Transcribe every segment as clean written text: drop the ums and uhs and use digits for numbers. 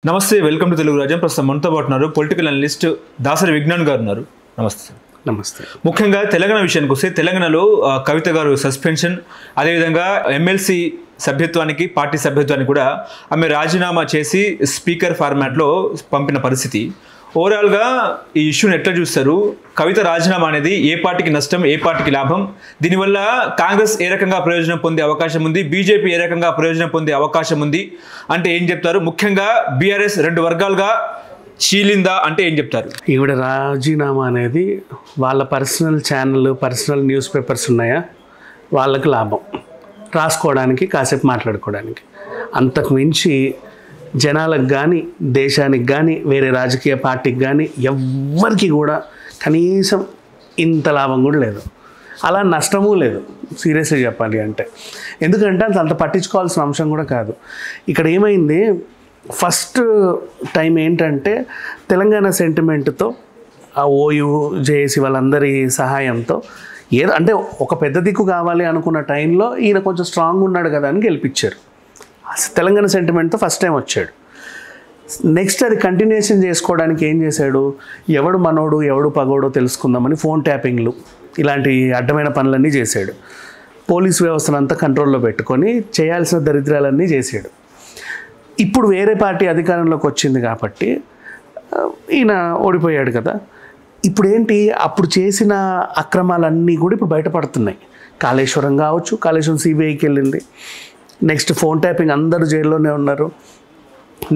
నమస్తే, welcome to Telugu రాజ్యం. ప్రస్తుతం మనతో పాటు ఉన్నారు పొలిటికల్ అనలిస్ట్ దాసరి విజ్ఞాన్ గారు ఉన్నారు. నమస్తే. నమస్తే. ముఖ్యంగా తెలంగాణ విషయానికి వస్తే తెలంగాణలో కవిత గారు సస్పెన్షన్, అదేవిధంగా ఎమ్మెల్సీ సభ్యత్వానికి పార్టీ సభ్యత్వానికి కూడా ఆమె రాజీనామా చేసి స్పీకర్ ఫార్మాట్లో పంపిన పరిస్థితి. ఓవరాల్గా ఈ ఇష్యూని ఎట్లా చూస్తారు? కవిత రాజీనామా అనేది ఏ పార్టీకి నష్టం, ఏ పార్టీకి లాభం? దీనివల్ల కాంగ్రెస్ ఏ రకంగా ప్రయోజనం పొందే అవకాశం ఉంది, బీజేపీ ఏ రకంగా ప్రయోజనం పొందే అవకాశం ఉంది అంటే ఏం చెప్తారు? ముఖ్యంగా బీఆర్ఎస్ రెండు వర్గాలుగా చీలిందా అంటే ఏం చెప్తారు? ఈవిడ రాజీనామా అనేది వాళ్ళ personal channel, personal news papers ఉన్నాయా, వాళ్ళకి లాభం, రాసుకోవడానికి, కాసేపు మాట్లాడుకోవడానికి. అంతకు మించి జనాలకు కానీ, దేశానికి కానీ, వేరే రాజకీయ పార్టీకి కానీ ఎవ్వరికి కూడా కనీసం ఇంత లాభం కూడా లేదు, అలా నష్టమూ లేదు సీరియస్గా చెప్పాలి అంటే. ఎందుకంటే అంత పట్టించుకోవాల్సిన అంశం కూడా కాదు. ఇక్కడ ఏమైంది, ఫస్ట్ టైం ఏంటంటే తెలంగాణ సెంటిమెంట్తో ఆ ఓయూ జేఏసీ వాళ్ళందరి సహాయంతో ఏదో అంటే ఒక పెద్ద దిక్కు కావాలి అనుకున్న టైంలో ఈయన కొంచెం స్ట్రాంగ్ ఉన్నాడు కదా అని గెలిపించారు. తెలంగాణ సెంటిమెంట్తో ఫస్ట్ టైం వచ్చాడు. నెక్స్ట్ అది కంటిన్యూషన్ చేసుకోవడానికి ఏం చేశాడు, ఎవడు మనోడు ఎవడు పగోడో తెలుసుకుందామని ఫోన్ ట్యాపింగ్లు ఇలాంటి అడ్డమైన పనులన్నీ చేశాడు. పోలీస్ వ్యవస్థనంతా కంట్రోల్లో పెట్టుకొని చేయాల్సిన దరిద్రాలన్నీ చేశాడు. ఇప్పుడు వేరే పార్టీ అధికారంలోకి వచ్చింది కాబట్టి ఈయన ఓడిపోయాడు కదా. ఇప్పుడు ఏంటి, అప్పుడు చేసిన అక్రమాలన్నీ కూడా ఇప్పుడు బయటపడుతున్నాయి. కాళేశ్వరం కావచ్చు, కాళేశ్వరం సిబిఐకి వెళ్ళింది. నెక్స్ట్ ఫోన్ ట్యాపింగ్, అందరూ జైల్లోనే ఉన్నారు.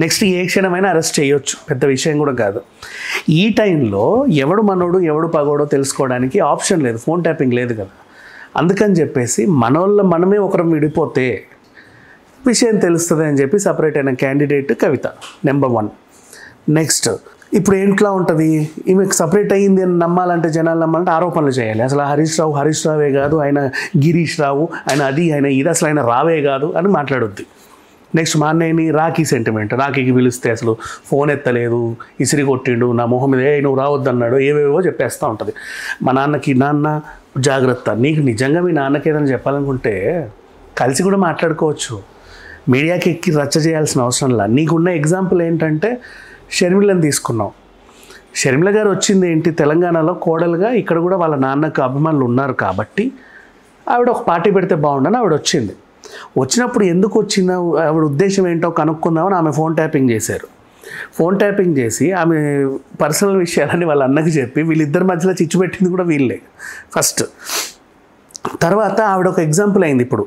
నెక్స్ట్ ఏ క్షణమైనా అరెస్ట్ చేయొచ్చు, పెద్ద విషయం కూడా కాదు. ఈ టైంలో ఎవడు మనోడు ఎవడు పగోడో తెలుసుకోవడానికి ఆప్షన్ లేదు, ఫోన్ ట్యాపింగ్ లేదు కదా. అందుకని చెప్పేసి మనమే ఒకరం విడిపోతే విషయం తెలుస్తుంది అని చెప్పి సపరేట్ అయిన క్యాండిడేట్ కవిత నెంబర్ 1. నెక్స్ట్ ఇప్పుడు ఏంట్లా ఉంటుంది, ఈమెకు సపరేట్ అయ్యింది అని నమ్మాలంటే, జనాలు నమ్మాలంటే ఆరోపణలు చేయాలి. అసలు హరీష్ రావే కాదు, ఆయన గిరీష్ రావు, ఆయన అది ఆయన ఇది, అసలు ఆయన రావే కాదు అని మాట్లాడొద్ది. నెక్స్ట్ మా అన్నయ్యని రాఖీ సెంటిమెంట్, రాఖీకి పిలిస్తే అసలు ఫోన్ ఎత్తలేదు, ఇసిరి కొట్టిండు, నా మొహం మీద నువ్వు రావద్దన్నాడు, ఏవేవో చెప్పేస్తూ ఉంటుంది. మా నాన్నకి, నాన్న జాగ్రత్త, నీకు నిజంగా మీ నాన్నకి ఏదైనా చెప్పాలనుకుంటే కలిసి కూడా మాట్లాడుకోవచ్చు, మీడియాకి ఎక్కి రచ్చ చేయాల్సిన అవసరంలా. నీకున్న ఎగ్జాంపుల్ ఏంటంటే షర్మిలని తీసుకున్నావు. షర్మిల గారు వచ్చింది ఏంటి, తెలంగాణలో కోడలుగా, ఇక్కడ కూడా వాళ్ళ నాన్నకు అభిమానులు ఉన్నారు కాబట్టి ఆవిడ ఒక పార్టీ పెడితే బాగుండని ఆవిడ వచ్చింది. వచ్చినప్పుడు ఎందుకు వచ్చిందో, ఆవిడ ఉద్దేశం ఏంటో కనుక్కుందామని ఆమె ఫోన్ ట్యాపింగ్ చేశారు. ఫోన్ ట్యాపింగ్ చేసి ఆమె పర్సనల్ విషయాలని వాళ్ళ అన్నకి చెప్పి వీళ్ళిద్దరి మధ్యలో చిచ్చు పెట్టింది కూడా వీళ్ళే ఫస్ట్. తర్వాత ఆవిడ ఒక ఎగ్జాంపుల్ అయింది, ఇప్పుడు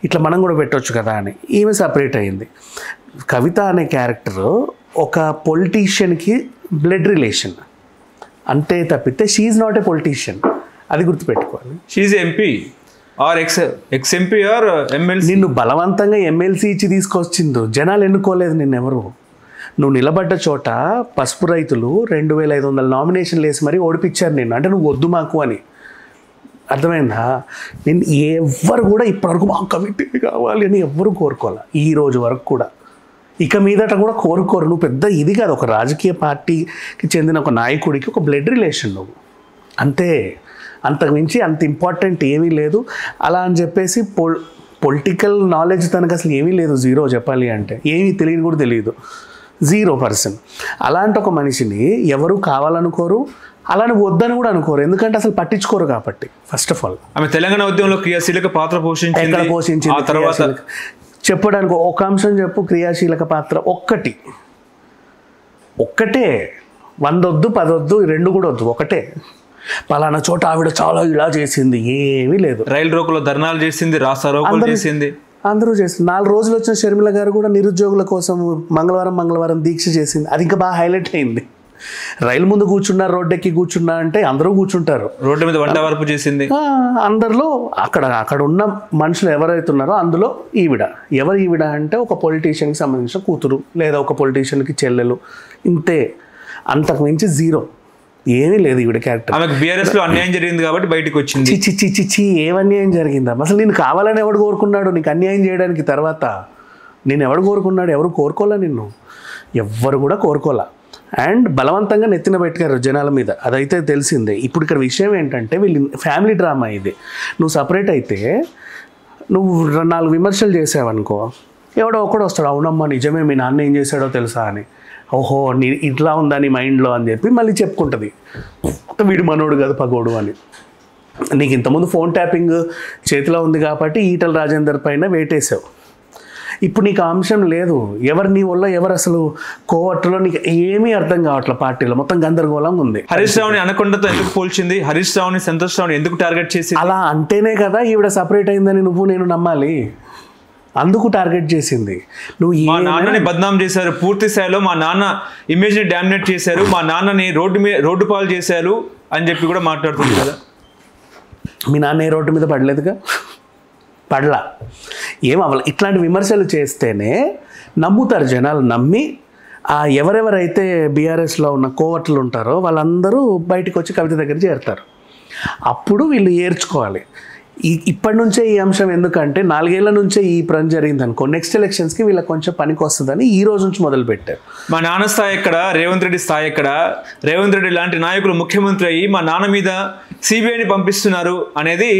ఇట్లా మనం కూడా పెట్టవచ్చు కదా అని ఈమె సపరేట్ అయింది. కవిత అనే క్యారెక్టర్ ఒక పొలిటీషియన్కి బ్లడ్ రిలేషన్ అంతే తప్పితే షీఈ్ నాట్ ఏ పొలిటీషియన్, అది గుర్తుపెట్టుకోవాలి. షీఈ్ MP or ex MP or MLC. నిన్ను బలవంతంగా ఎమ్మెల్సీ ఇచ్చి తీసుకొచ్చిందో, జనాలు ఎన్నుకోలేదు నిన్నెవరు. నువ్వు నిలబడ్డ చోట పసుపు రైతులు 2500 నామినేషన్లు వేసి మరీ ఓడిపించారు నిన్ను, అంటే నువ్వు వద్దు మాకు అని. అర్థమైందా? నేను ఎవ్వరు కూడా ఇప్పటివరకు మా కమిటీ కావాలి అని ఎవ్వరూ కోరుకోవాలి, ఈ రోజు వరకు కూడా, ఇక మీదట కూడా కోరుకోరు. నువ్వు పెద్ద ఇది కాదు, ఒక రాజకీయ పార్టీకి చెందిన ఒక నాయకుడికి ఒక బ్లడ్ రిలేషన్ నువ్వు, అంతే. అంతకు మించి అంత ఇంపార్టెంట్ ఏమీ లేదు. అలా అని చెప్పేసి పొలిటికల్ నాలెడ్జ్ తనకు అసలు ఏమీ లేదు, జీరో చెప్పాలి అంటే. ఏమీ తెలియదు కూడా తెలియదు, 0%. అలాంటి ఒక మనిషిని ఎవరు కావాలనుకోరు, అలానే వద్దని కూడా అనుకోరు, ఎందుకంటే అసలు పట్టించుకోరు కాబట్టి. ఫస్ట్ ఆఫ్ ఆల్ ఆమె తెలంగాణ ఉద్యమంలో క్రియాశీలక పాత్ర పోషించింది. ఆ తర్వాత చెప్పడానికి ఒక అంశం చెప్పు, క్రియాశీలక పాత్ర ఒక్కటే, 100 వద్దు, 10 వద్దు, 2 కూడా వద్దు, ఒకటే. పలానా చోట ఆవిడ చాలా ఇలా చేసింది, ఏమీ లేదు. రైలు రోకులో ధర్నాలు చేసింది, రాస్తారోకోలు చేసింది, అందరూ చేసింది. 4 రోజులు వచ్చిన షర్మిల గారు కూడా నిరుద్యోగుల కోసం మంగళవారం దీక్ష చేసింది, అది ఇంకా బాగా హైలైట్ అయింది. రైలు ముందు కూర్చున్నా, రోడ్డెక్కి కూర్చున్నా అంటే అందరూ కూర్చుంటారు, రోడ్డు మీద వంట వరపు చేసింది. అందరిలో అక్కడ ఉన్న మనుషులు ఎవరైతే ఉన్నారో అందులో ఈవిడ. ఎవరు ఈవిడ అంటే ఒక పొలిటీషియన్కి సంబంధించిన కూతురు, లేదా ఒక పొలిటీషియన్కి చెల్లెలు, ఇంతే. అంతకు మించి 0, ఏమీ లేదు ఈవిడ క్యారెక్టర్. ఆమెకు బీఆర్ఎస్ లో అన్యాయం జరిగింది కాబట్టి బయటకు వచ్చింది. చిచ్చి ఏం అన్యాయం జరిగిందా? అసలు నేను కావాలని ఎవడు కోరుకున్నాడు నీకు అన్యాయం చేయడానికి? తర్వాత నేను ఎవడు కోరుకున్నాడు? ఎవరు కోరుకోలే నిన్ను, ఎవ్వరు కూడా కోరుకోలే. అండ్ బలవంతంగా నెత్తిన పెట్టారు జనాల మీద, అదైతే తెలిసిందే. ఇప్పుడు ఇక్కడ విషయం ఏంటంటే వీళ్ళు ఫ్యామిలీ డ్రామా ఇది. నువ్వు సపరేట్ అయితే నువ్వు 4 విమర్శలు చేసావనుకో, ఎవడో ఒకడు వస్తాడు, అవునమ్మా నిజమే మీ నాన్న ఏం చేశాడో తెలుసా అని. ఓహో ఇట్లా ఉందా నీ మైండ్లో అని చెప్పి మళ్ళీ చెప్పుకుంటుంది, వీడు మనోడు కాదు పగోడు అని. నీకు ఇంతకుముందు ఫోన్ ట్యాపింగ్ చేతిలో ఉంది కాబట్టి ఈటల రాజేందర్ పైన వేటేసావు. ఇప్పుడు నీకు అంశం లేదు, ఎవరు నీ వల్ల ఎవరు అసలు కోవట్లో నీకు ఏమీ అర్థం కావట్లే. పార్టీలో మొత్తం గందరగోళంగా ఉంది. హరీష్ రావుని అనకొండతో ఎందుకు పోల్చింది? హరీష్ రావుని సంతోష్ రావుని ఎందుకు టార్గెట్ చేసి? అలా అంటేనే కదా ఈవిడ సపరేట్ అయిందని నువ్వు నేను నమ్మాలి. అందుకు టార్గెట్ చేసింది. నువ్వు మా నాన్నని బద్నాం చేశారు, పూర్తి స్థాయిలో మా నాన్న ఇమేజ్ని డామినేట్ చేశారు, మా నాన్నని రోడ్డు పాలు చేశారు అని చెప్పి కూడా మాట్లాడుతుంది కదా. మీ నాన్న ఏ రోడ్డు మీద పడలేదుగా, పడలా, ఏం అవ్వాలి. ఇట్లాంటి విమర్శలు చేస్తేనే నమ్ముతారు జనాలు. నమ్మి ఎవరెవరైతే బీఆర్ఎస్లో ఉన్న కోవట్లు ఉంటారో వాళ్ళందరూ బయటకు వచ్చి కవిత దగ్గర చేరుతారు. అప్పుడు వీళ్ళు ఏర్చుకోవాలి. ఇప్పటి నుంచే ఈ అంశం, ఎందుకంటే 4 ఏళ్ల నుంచే ఈ పని జరిగింది అనుకో, నెక్స్ట్ ఎలక్షన్స్కి వీళ్ళకి కొంచెం పనికి వస్తుందని ఈ రోజు నుంచి మొదలుపెట్టారు. మా నాన్న స్థాయి ఎక్కడ, రేవంత్ రెడ్డి స్థాయి ఎక్కడ? రేవంత్ రెడ్డి లాంటి నాయకులు ముఖ్యమంత్రి అయ్యి మా నాన్న మీద సిబిఐని పంపిస్తున్నారు అనేది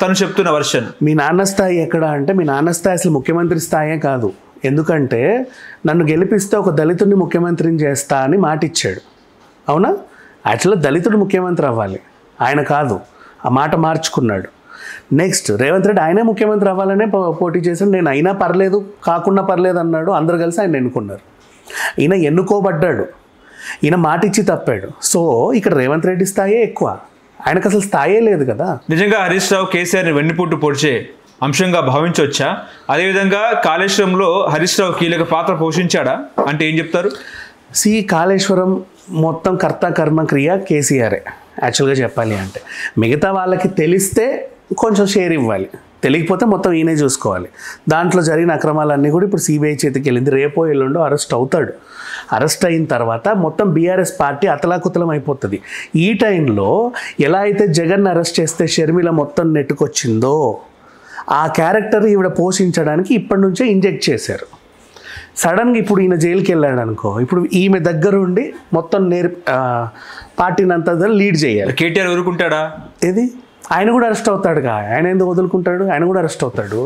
తను చెప్తున్న వర్షన్. మీ నాన్న స్థాయి ఎక్కడ అంటే, మీ నాన్న స్థాయి అసలు ముఖ్యమంత్రి స్థాయే కాదు. ఎందుకంటే నన్ను గెలిపిస్తే ఒక దళితుడిని ముఖ్యమంత్రిని చేస్తా అని మాట ఇచ్చాడు. అవునా? యాక్చువల్గా దళితుడు ముఖ్యమంత్రి అవ్వాలి, ఆయన కాదు. ఆ మాట మార్చుకున్నాడు. నెక్స్ట్ రేవంత్ రెడ్డి ఆయనే ముఖ్యమంత్రి అవ్వాలనే పోటీ చేశాడు. నేను అయినా పర్లేదు, కాకుండా పర్లేదు అన్నాడు. అందరు కలిసి ఆయన ఎన్నుకున్నారు. ఈయన ఎన్నుకోబడ్డాడు, ఈయన మాట ఇచ్చి తప్పాడు. సో ఇక్కడ రేవంత్ రెడ్డి స్థాయే ఎక్కువ, ఆయనకు అసలు స్థాయే లేదు కదా. నిజంగా హరీష్ రావు కేసీఆర్ని వెన్నుపోటు పొడిచే అంశంగా భావించవచ్చా? అదేవిధంగా కాళేశ్వరంలో హరీష్ రావు కీలక పాత్ర పోషించాడా అంటే ఏం చెప్తారు? కాళేశ్వరం మొత్తం కర్త కర్మ క్రియ కేసీఆరే యాక్చువల్గా చెప్పాలి అంటే. మిగతా వాళ్ళకి తెలిస్తే కొంచెం షేర్ ఇవ్వాలి, తెలియకపోతే మొత్తం ఈయనే చూసుకోవాలి. దాంట్లో జరిగిన అక్రమాలన్నీ కూడా ఇప్పుడు సిబిఐ చేతికి వెళ్ళింది. రేపో ఎల్లుండో అరెస్ట్ అవుతాడు. అరెస్ట్ అయిన తర్వాత మొత్తం బీఆర్ఎస్ పార్టీ అతలాకుతలం అయిపోతుంది. ఈ టైంలో ఎలా అయితే జగన్ అరెస్ట్ చేస్తే షర్మిల మొత్తం నెట్టుకొచ్చిందో ఆ క్యారెక్టర్ ఈవిడ పోషించడానికి ఇప్పటి నుంచే ఇంజెక్ట్ చేశారు. సడన్గా ఇప్పుడు ఈయన జైలుకి వెళ్ళాడు అనుకో, ఇప్పుడు ఈమె దగ్గర ఉండి మొత్తం పార్టీని అంతా లీడ్ చేయాలి. కేటీఆర్ ఊరుకుంటాడా? ఏది, ఆయన కూడా అరెస్ట్ అవుతాడుగా. ఆయన ఎందుకు వదులుకుంటాడు? ఆయన కూడా అరెస్ట్ అవుతాడు,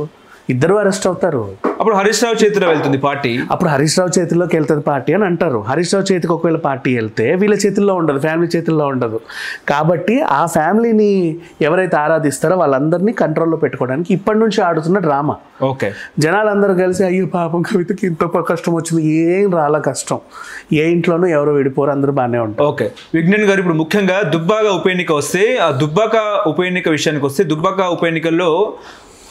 ఇద్దరు అరెస్ట్ అవుతారు. అప్పుడు హరీష్ రావు చేతిలో వెళ్తుంది పార్టీ. అప్పుడు హరీష్ రావు చేతిలోకి వెళ్తుంది పార్టీ అని అంటారు. హరీష్ రావు చేతికి ఒకవేళ పార్టీ వెళ్తే వీళ్ళ చేతుల్లో ఉండదు, ఫ్యామిలీ చేతుల్లో ఉండదు. కాబట్టి ఆ ఫ్యామిలీని ఎవరైతే ఆరాధిస్తారో వాళ్ళందరినీ కంట్రోల్లో పెట్టుకోవడానికి ఇప్పటి నుంచి ఆడుతున్న డ్రామా. ఓకే, జనాలందరూ కలిసి అయ్యో పాపం కవితకి ఇంత కష్టం వచ్చింది, ఏం రాలా కష్టం, ఏ ఇంట్లోనూ ఎవరు విడిపోరు, అందరూ బాగానే ఉంటారు. ఓకే, విజ్ఞాన్ గారు ఇప్పుడు ముఖ్యంగా దుబ్బాక ఉప ఎన్నిక వస్తే, ఆ దుబ్బాక ఉప ఎన్నిక విషయానికి వస్తే, దుబ్బాక ఉప ఎన్నికల్లో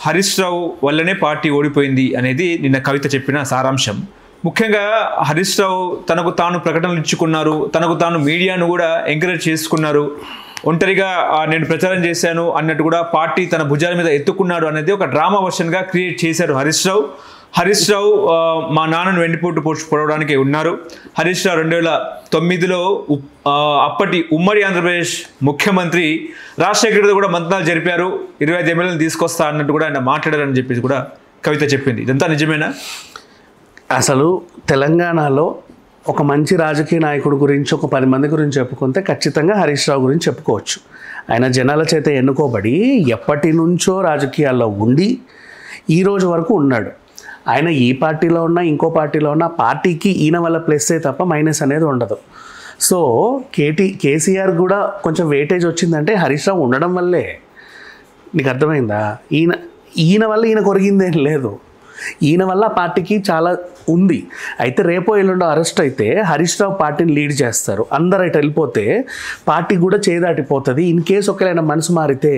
హరీష్ రావు వల్లనే పార్టీ ఓడిపోయింది అనేది నిన్న కవిత చెప్పిన సారాంశం. ముఖ్యంగా హరీష్ రావు తనకు తాను ప్రకటనలు ఇచ్చుకున్నారు, తనకు తాను మీడియాను కూడా ఎంకరేజ్ చేసుకున్నారు. ఒంటరిగా నేను ప్రచారం చేశాను అన్నట్టు కూడా పార్టీ తన భుజాల మీద ఎత్తుకున్నాడు అనేది ఒక డ్రామా వర్షన్గా క్రియేట్ చేశారు హరీష్ రావు. హరీష్ రావు మా నాన్నను వెండిపోటు పొడవడానికి ఉన్నారు. హరీష్ రావు 2009లో అప్పటి ఉమ్మడి ఆంధ్రప్రదేశ్ ముఖ్యమంత్రి రాజశేఖర్తో కూడా మంత్రాలు జరిపారు, 25 ఎమ్మెల్యేలను తీసుకొస్తా అన్నట్టు కూడా ఆయన మాట్లాడారని చెప్పేసి కూడా కవిత చెప్పింది. ఇదంతా నిజమేనా? అసలు తెలంగాణలో ఒక మంచి రాజకీయ నాయకుడు గురించి ఒక 10 మంది గురించి చెప్పుకుంటే ఖచ్చితంగా హరీష్ రావు గురించి చెప్పుకోవచ్చు. ఆయన జనాల చేత ఎన్నుకోబడి ఎప్పటి నుంచో రాజకీయాల్లో ఉండి ఈ రోజు వరకు ఉన్నాడు. ఆయన ఈ పార్టీలో ఉన్నా ఇంకో పార్టీలో ఉన్నా పార్టీకి ఈయన వల్ల ప్లస్సే తప్ప మైనస్ అనేది ఉండదు. సో కేసీఆర్ కూడా కొంచెం వెయిటేజ్ వచ్చిందంటే హరీష్ రావు ఉండడం వల్లే. నీకు అర్థమైందా? ఈయన వల్ల ఈయన కొరిగిందేం లేదు, ఈయన వల్ల పార్టీకి చాలా ఉంది. అయితే రేపో ఎల్లుండో అరెస్ట్ అయితే హరీష్ రావు పార్టీని లీడ్ చేస్తారు. అందరు అటు వెళ్ళిపోతే పార్టీ కూడా చేదాటిపోతుంది. ఇన్ కేసు ఒకవేళ మనసు మారితే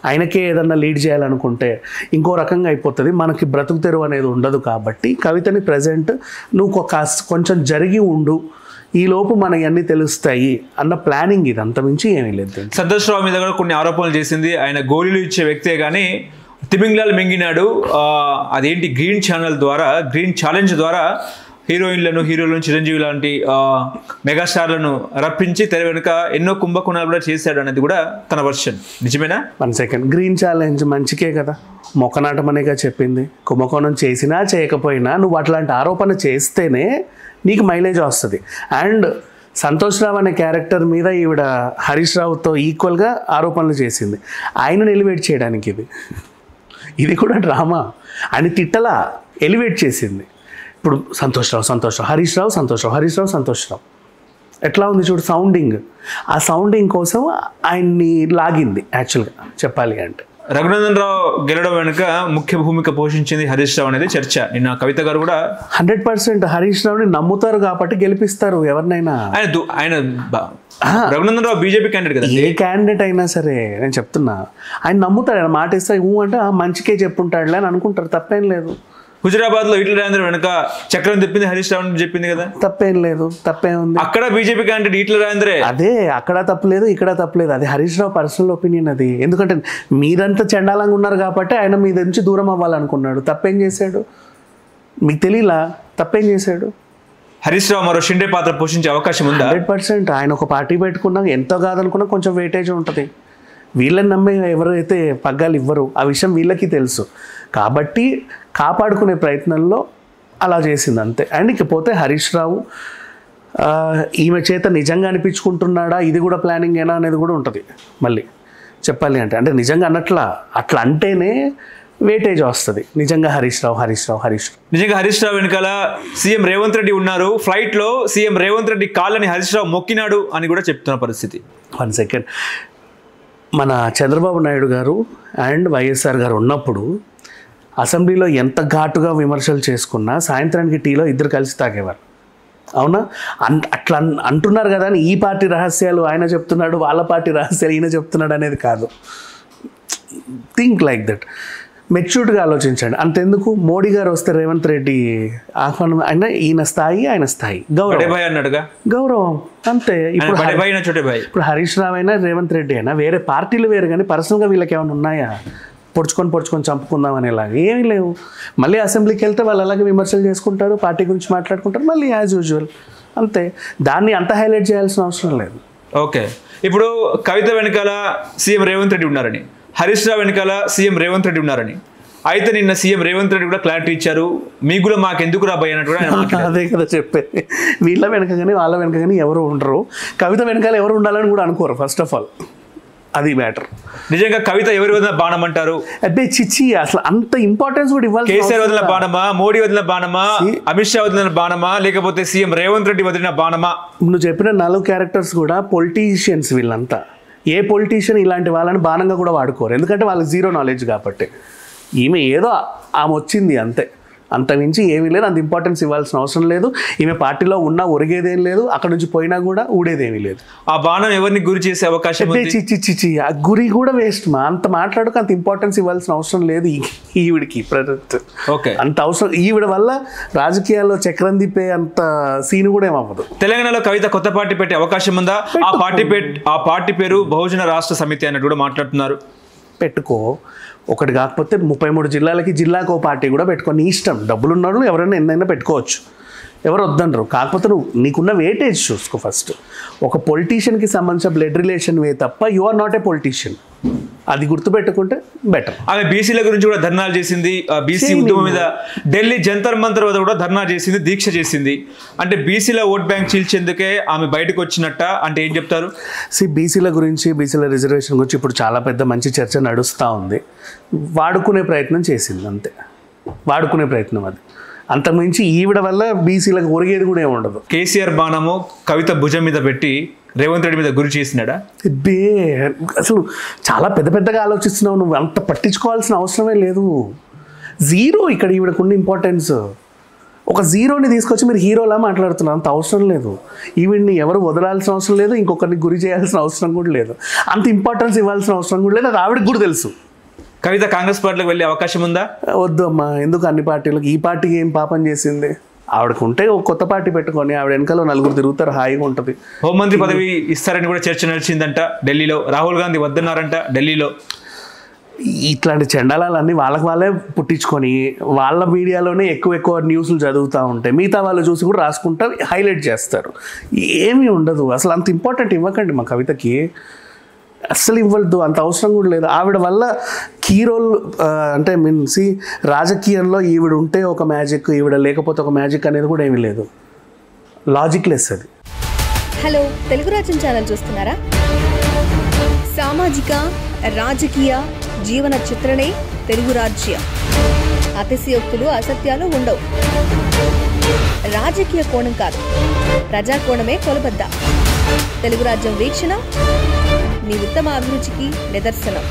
ఆయనకే ఏదన్నా లీడ్ చేయాలనుకుంటే ఇంకో రకంగా అయిపోతుంది. మనకి బ్రతుకు తెరువు అనేది ఉండదు. కాబట్టి కవితని ప్రజెంట్ నువ్వు కొంచెం జరిగి ఉండు, ఈలోపు మనకి అన్నీ తెలుస్తాయి అన్న ప్లానింగ్ ఇది, అంతమించి ఏమీ లేదు. సంతోష్ రావు మీద కూడా కొన్ని ఆరోపణలు చేసింది. ఆయన గోళీలు ఇచ్చే వ్యక్తే కానీ తిమింగ్లాలు మింగినాడు. అదేంటి గ్రీన్ ఛానల్ ద్వారా, గ్రీన్ ఛాలెంజ్ ద్వారా హీరోలను చిరంజీవి లాంటి మెగాస్టార్లను రప్పించి తెర వెనుక ఎన్నో కుంభకోణాలు కూడా చేశాడు అనేది కూడా తన వర్షన్. నిజమేనా? 1 సెకండ్, గ్రీన్ ఛాలెంజ్ మంచికే కదా, మొక్కనాటమనేగా చెప్పింది. కుంభకోణం చేసినా చేయకపోయినా నువ్వు అట్లాంటి ఆరోపణ చేస్తేనే నీకు మైలేజ్ వస్తుంది. అండ్ సంతోష్ రావు అనే క్యారెక్టర్ మీద ఈవిడ హరీష్ రావుతో ఈక్వల్గా ఆరోపణలు చేసింది. ఆయనను ఎలివేట్ చేయడానికి ఇది. ఇది కూడా డ్రామా. ఆయన తిట్టలా, ఎలివేట్ చేసింది. ఇప్పుడు సంతోష్ రావు, హరీష్ రావు, సంతోష్ రావు ఎట్లా ఉంది చూడు సౌండింగ్. ఆ సౌండింగ్ కోసం ఆయన్ని లాగింది యాక్చువల్గా చెప్పాలి అంటే. రఘునందన్ రావు గెలవడం వెనుక ముఖ్య భూమిక పోషించింది హరీష్ రావు అనేది చర్చ. నిన్న కవిత గారు కూడా 100% హరీష్ రావుని నమ్ముతారు కాబట్టి గెలిపిస్తారు ఎవరినైనా. ఆయన రఘునందన్ రావు బీజేపీ క్యాండిడేట్ కదా, ఏ క్యాండిడేట్ అయినా సరే నేను చెప్తున్నా, ఆయన నమ్ముతాడు. ఆయన మాట ఇస్తే అంటే మంచికే చెప్పుంటాడులే అని అనుకుంటారు, తప్పేం లేదు. హుజరాబాద్ లో ఈటల రాజేందర్ వెనక చక్రం తిప్పింది హరీష్ రావు అని చెప్పింది కదా, తప్పేం లేదు. తప్పేం ఉంది, అక్కడ బీజేపీ క్యాండిడేట్ ఈటల రాజేందరే. అదే అక్కడ తప్పలేదు, ఇక్కడ తప్పలేదు. అది హరీష్ రావు పర్సనల్ ఒపీనియన్ అది. ఎందుకంటే మీరంతా చండాలంగా ఉన్నారు కాబట్టి ఆయన మీ నుంచి దూరం అవ్వాలనుకున్నాడు. తప్పేం చేశాడు మీకు తెలియలా? తప్పేం చేశాడు? హరీష్ రావు మరో షిండే పాత్ర పోషించే అవకాశం ఉందా? 100%. ఆయన ఒక పార్టీ పెట్టుకున్నా ఎంతో కాదనుకున్నా కొంచెం వెయిటేజ్ ఉంటుంది. వీళ్ళని నమ్మే ఎవరైతే పగ్గాలు ఇవ్వరు, ఆ విషయం వీళ్ళకి తెలుసు కాబట్టి కాపాడుకునే ప్రయత్నంలో అలా చేసింది అంతే. అండ్ ఇకపోతే హరీష్ రావు ఈమె చేత నిజంగా అనిపించుకుంటున్నాడా, ఇది కూడా ప్లానింగ్ ఏనా అనేది కూడా ఉంటుంది మళ్ళీ చెప్పాలి అంటే. అంటే నిజంగా అట్లా అంటేనే వెయిటేజ్ వస్తుంది. నిజంగా హరీష్ రావు నిజంగా హరీష్ రావు వెనకాల సీఎం రేవంత్ రెడ్డి ఉన్నారు. ఫ్లైట్లో సీఎం రేవంత్ రెడ్డి కాళ్ళని హరీష్ రావు మొక్కినాడు అని కూడా చెప్తున్న పరిస్థితి. 1 సెకండ్, మన చంద్రబాబు నాయుడు గారు అండ్ వైఎస్ఆర్ గారు ఉన్నప్పుడు అసెంబ్లీలో ఎంత ఘాటుగా విమర్శలు చేసుకున్నా సాయంత్రానికి టీలో ఇద్దరు కలిసి తాగేవారు. అవునా? అట్లా అంటున్నారు కదా అని ఈ పార్టీ రహస్యాలు ఆయన చెప్తున్నాడు, వాళ్ళ పార్టీ రహస్యాలు ఈయన చెప్తున్నాడు అనేది కాదు. థింక్ లైక్ దట్, మెచ్యూర్డ్గా ఆలోచించండి. అంతెందుకు మోడీ గారు వస్తే రేవంత్ రెడ్డి ఆహ్వానం, అయినా ఈయన స్థాయి గౌరవం అంతే. ఇప్పుడు హరీష్ రావు అయినా రేవంత్ రెడ్డి అయినా వేరే పార్టీలు వేరు, కానీ పర్సనల్గా వీళ్ళకి ఏమైనా ఉన్నాయా? పొడుచుకొని చంపుకుందాం అనేలాగా ఏమీ లేవు. మళ్ళీ అసెంబ్లీకి వెళ్తే వాళ్ళు అలాగే విమర్శలు చేసుకుంటారు, పార్టీ గురించి మాట్లాడుకుంటారు, మళ్ళీ యాజ్ యూజువల్ అంతే. దాన్ని అంత హైలైట్ చేయాల్సిన అవసరం లేదు. ఓకే, ఇప్పుడు కవిత వెనకాల సీఎం రేవంత్ రెడ్డి ఉన్నారని, హరీష్ రావు వెనకాల సీఎం రేవంత్ రెడ్డి ఉన్నారని, అయితే నిన్న సీఎం రేవంత్ రెడ్డి కూడా క్లారిటీ ఇచ్చారు, మీకు కూడా మాకెందుకు రాబోయే అన్నట్టు కూడా. అదే కదా చెప్పేది, వీళ్ళ వెనక కానీ వాళ్ళ వెనక కానీ ఎవరు ఉండరు, కవిత వెనకాల ఎవరు ఉండాలని కూడా అనుకోరు ఫస్ట్ ఆఫ్ ఆల్. అది మ్యాటర్. నిజంగా కవిత ఎవరి వదిలిన బాణం అంటారు? అదే చిచ్చి, అసలు అంత ఇంపార్టెన్స్ కూడా ఇవ్వాలి. కేసీఆర్ వదిలిన బాణమా, మోడీ వదిలిన బాణమా, అమిత్ షా వదిలిన బాణమా, లేకపోతే సీఎం రేవంత్ రెడ్డి వదిలిన బాణమా? నువ్వు చెప్పిన 4 క్యారెక్టర్స్ కూడా పొలిటీషియన్స్. వీళ్ళంతా ఏ పొలిటీషియన్ ఇలాంటి వాళ్ళని బాణంగా కూడా వాడుకోరు, ఎందుకంటే వాళ్ళకి జీరో నాలెడ్జ్ కాబట్టి. ఈమె ఏదో ఆమె వచ్చింది అంతే, అంతమించి ఏమీ లేదు. అంత ఇంపార్టెన్స్ ఇవ్వాల్సిన అవసరం లేదు. ఈమె పార్టీలో ఉన్నా ఒరిగేదేం లేదు, అక్కడ నుంచి పోయినా కూడా ఊడేదేమీ లేదు. ఆ బాణం ఎవరిని గురి చేసే అవకాశం? చిచ్చి, ఆ గురి కూడా వేస్ట్ మా. అంత మాట్లాడుకు అంత ఇంపార్టెన్స్ ఇవ్వాల్సిన అవసరం లేదు ఈవిడికి. ఓకే, అంత అవసరం ఈవిడ వల్ల రాజకీయాల్లో చక్రం తిప్పే అంత సీన్ కూడా ఏమవ్వదు. తెలంగాణలో కవిత కొత్త పార్టీ పెట్టే అవకాశం ఉందా? ఆ పార్టీ పేరు బహుజన రాష్ట్ర సమితి అన్నట్టు కూడా మాట్లాడుతున్నారు. పెట్టుకో, ఒకటి కాకపోతే 33 జిల్లాలకి జిల్లాకు పార్టీ కూడా పెట్టుకో, నీ ఇష్టం. డబ్బులు ఉన్నాడు ఎవరైనా ఎన్నైనా పెట్టుకోవచ్చు, ఎవరు వద్దనరు. కాకపోతే నువ్వు నీకున్న వెయిటేజ్ చూసుకో ఫస్ట్. ఒక పొలిటీషియన్కి సంబంధించిన బ్లడ్ రిలేషన్ వే తప్ప you are not a politician. అది గుర్తుపెట్టుకుంటే బెటర్. ఆమె బీసీల గురించి కూడా ధర్నాలు చేసింది, బీసీ ఉద్యమం మీద ఢిల్లీ జంతర్ మంతర్ వద్ద కూడా ధర్నా చేసింది, దీక్ష చేసింది. అంటే బీసీల ఓట్ బ్యాంక్ చీల్చేందుకే ఆమె బయటకు వచ్చినట్ట అంటే ఏం చెప్తారు? బీసీల గురించి, బీసీల రిజర్వేషన్ గురించి ఇప్పుడు చాలా పెద్ద మంచి చర్చ నడుస్తూ ఉంది. వాడుకునే ప్రయత్నం చేసింది అంతే, వాడుకునే ప్రయత్నం. అది అంతకుమించి ఈవిడ వల్ల బీసీలకు ఒరిగేది కూడా ఏమి ఉండదు. కేసీఆర్ బాణము కవిత భుజం మీద పెట్టి రేవంత్ రెడ్డి మీద గురి చేసినాడా? అసలు చాలా పెద్దగా ఆలోచిస్తున్నావు నువ్వు. అంత పట్టించుకోవాల్సిన అవసరమే లేదు. జీరో ఇక్కడ ఈవిడకున్న ఇంపార్టెన్స్. ఒక జీరోని తీసుకొచ్చి మీరు హీరోలా మాట్లాడుతున్నారు, అంత అవసరం లేదు. ఈవిడ్ని ఎవరు వదలాల్సిన అవసరం లేదు, ఇంకొకరిని గురి చేయాల్సిన అవసరం కూడా లేదు, అంత ఇంపార్టెన్స్ ఇవ్వాల్సిన అవసరం కూడా లేదు. అది ఆవిడకి కూడా తెలుసు. కవిత కాంగ్రెస్ పార్టీలోకి వెళ్ళే అవకాశం ఉందా? వద్దు అమ్మా, ఎందుకు అన్ని పార్టీలకు? ఈ పార్టీకి ఏం పాపం చేసింది? ఆవిడకు ఉంటే ఒక కొత్త పార్టీ పెట్టుకొని ఆవిడ వెనకాల 4 తిరుగుతారు, హాయిగా ఉంటుంది. హోంమంత్రి పదవి ఇస్తారని కూడా చర్చ నడిచిందంట ఢిల్లీలో. రాహుల్ గాంధీ వద్దన్నారంట ఢిల్లీలో. ఇట్లాంటి చండాలాలన్నీ వాళ్ళే పుట్టించుకొని వాళ్ళ మీడియాలోనే ఎక్కువ న్యూస్లు చదువుతూ ఉంటాయి. మిగతా వాళ్ళు చూసి కూడా రాసుకుంటా హైలైట్ చేస్తారు. ఏమీ ఉండదు. అసలు అంత ఇంపార్టెంట్ ఇవ్వకండి మా కవితకి, అస్సలు ఇవ్వద్దు, అంత అవసరం కూడా లేదు. ఆవిడ వల్ల హీరోలు అంటే రాజకీయంలో ఈవిడ ఉంటే ఒక మ్యాజిక్, ఈవిడ లేకపోతే ఒక మ్యాజిక్ అనేది కూడా ఏమీ లేదు. లాజిక్ లెస్ అది. హలో, తెలుగు రాజ్యం ఛానల్ చూస్తున్నారా? సామాజిక, రాజకీయ, జీవన చిత్రణే తెలుగు రాజ్యం. అతిశయోక్తులు అసత్యాలు ఉండవు. రాజకీయ కోణం కాదు, ప్రజాకోణమే కొలబద్ద. తెలుగు రాజ్యం వీక్షణ మీ ఉత్తమ అభిరుచికి నిదర్శనం.